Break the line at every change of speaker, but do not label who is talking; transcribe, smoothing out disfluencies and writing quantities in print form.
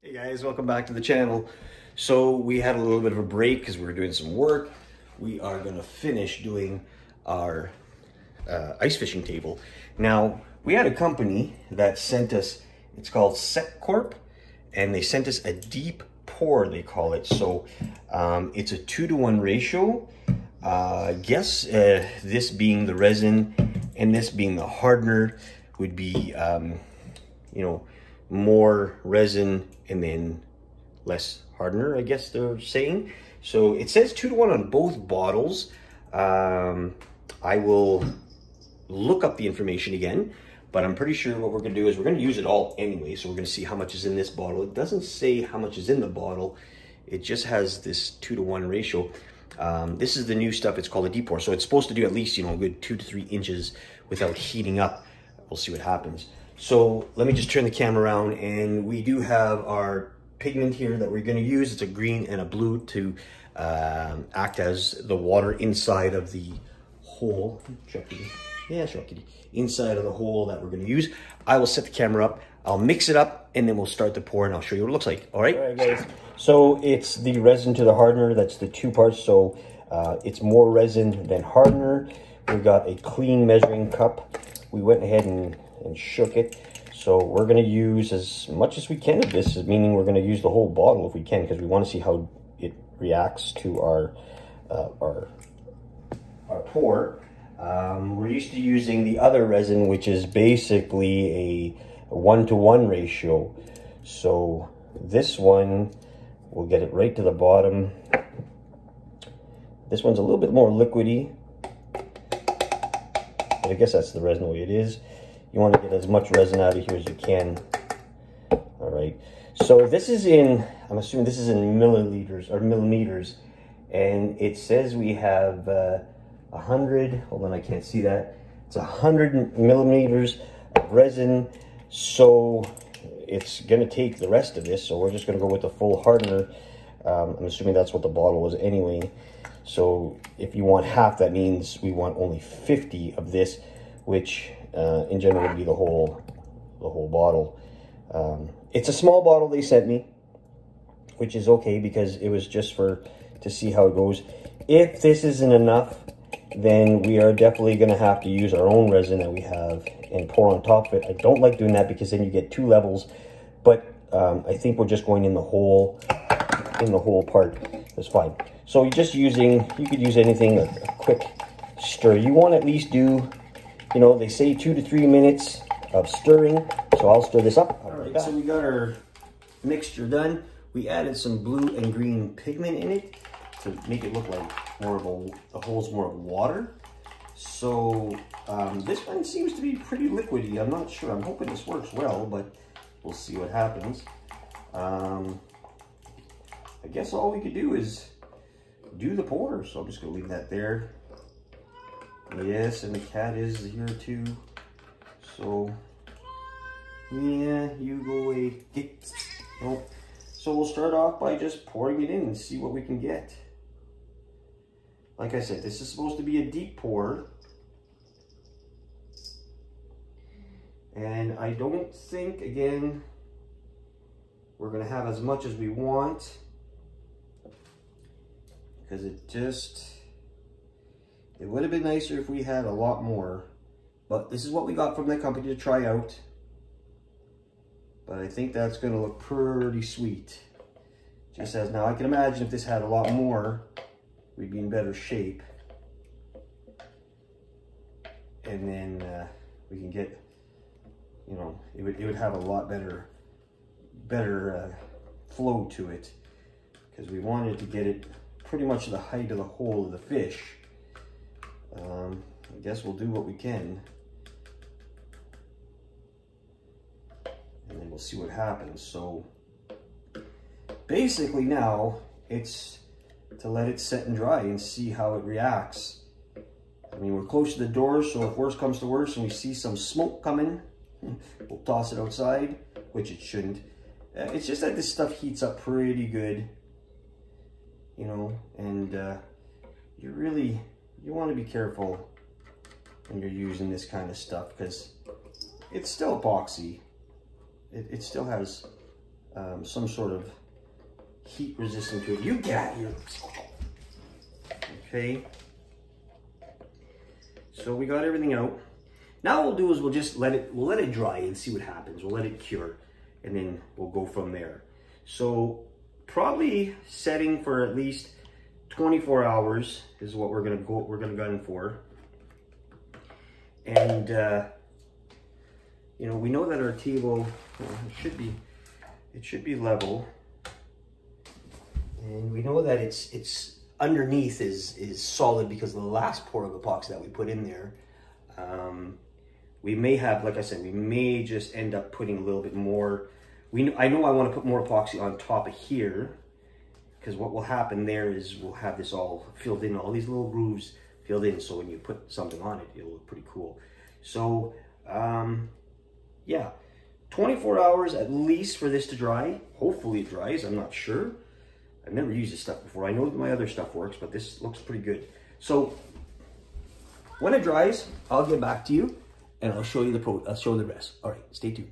Hey guys, welcome back to the channel. So we had a little bit of a break because we were doing some work. We are going to finish doing our ice fishing table. Now, we had a company that sent us, it's called CEC CORP, and they sent us a deep pour, they call it. So it's a 2-to-1 ratio. This being the resin and this being the hardener would be, more resin and then less hardener, I guess they're saying. So it says 2-to-1 on both bottles. I will look up the information again, but I'm pretty sure what we're gonna do is we're gonna use it all anyway. So we're gonna see how much is in this bottle. It doesn't say how much is in the bottle. It just has this 2-to-1 ratio. This is the new stuff. It's called a deep pour. So it's supposed to do at least, a good 2 to 3 inches without heating up. We'll see what happens. So let me just turn the camera around, and we do have our pigment here that we're going to use. It's a green and a blue to act as the water inside of the hole. Inside of the hole that we're going to use. I will set the camera up, I'll mix it up, and then we'll start the pour, and I'll show you what it looks like. All right, guys. So it's the resin to the hardener. That's the 2 parts. So it's more resin than hardener. We got a clean measuring cup. We went ahead and shook it. So we're going to use as much as we can of this, meaning we're going to use the whole bottle if we can, because we want to see how it reacts to our pour. We're used to using the other resin, which is basically a 1-to-1 ratio. So this one, we'll get it right to the bottom. This one's a little bit more liquidy, but I guess that's the resin the way it is. You want to get as much resin out of here as you can. All right. So this is in, I'm assuming this is in milliliters or millimeters. And it says we have 100, hold on, I can't see that. It's 100 millimeters of resin. So it's going to take the rest of this. So we're just going to go with the full hardener. I'm assuming that's what the bottle was anyway. So if you want half, that means we want only 50 of this, which in general would be the whole bottle. It's a small bottle they sent me, which is okay because it was just to see how it goes. If this isn't enough, then we are definitely going to have to use our own resin that we have and pour on top of it. I don't like doing that because then you get 2 levels, but I think we're just going in the whole part. That's fine. So you're just you could use anything, a quick stir. You want to at least do, they say 2 to 3 minutes of stirring. So I'll stir this up. All right, so we got our mixture done. We added some blue and green pigment in it to make it look like the hole's more of water. So this one seems to be pretty liquidy. I'm not sure. I'm hoping this works well, but we'll see what happens. I guess all we could do is do the pour. So I'm just gonna leave that there. Yes, and the cat is here too. So yeah, you go away. Nope. So we'll start off by just pouring it in and see what we can get. Like I said, this is supposed to be a deep pour. And I don't think, again, we're going to have as much as we want. Because it would have been nicer if we had a lot more. But this is what we got from the company to try out. But I think that's going to look pretty sweet. Just as now, I can imagine if this had a lot more, we'd be in better shape. And then we can get, it would have a lot better flow to it. Because we wanted to get it pretty much the height of the hole of the fish. I guess we'll do what we can. And then we'll see what happens. So basically now it's to let it set and dry and see how it reacts. I mean, we're close to the door, so if worse comes to worse and we see some smoke coming, we'll toss it outside, which it shouldn't. It's just that this stuff heats up pretty good, and you want to be careful when you're using this kind of stuff because it's still epoxy. It still has some sort of heat resistant to it. You get out of here. Okay. So we got everything out. Now what we'll do is we'll just let it dry and see what happens. We'll let it cure, and then we'll go from there. So probably setting for at least 24 hours is what we're gonna gun for. And you know, we know that our table, it should be level, and we know that it's underneath is solid because of the last pour of epoxy that we put in there. We may have, like I said, we may just end up putting a little bit more. I know I want to put more epoxy on top of here, because what will happen there is we'll have this all filled in, all these little grooves filled in, so when you put something on it, it'll look pretty cool. So yeah, 24 hours at least for this to dry. Hopefully it dries, I'm not sure. I've never used this stuff before. I know that my other stuff works, but this looks pretty good. So when it dries, I'll get back to you and I'll show you the rest. All right, stay tuned.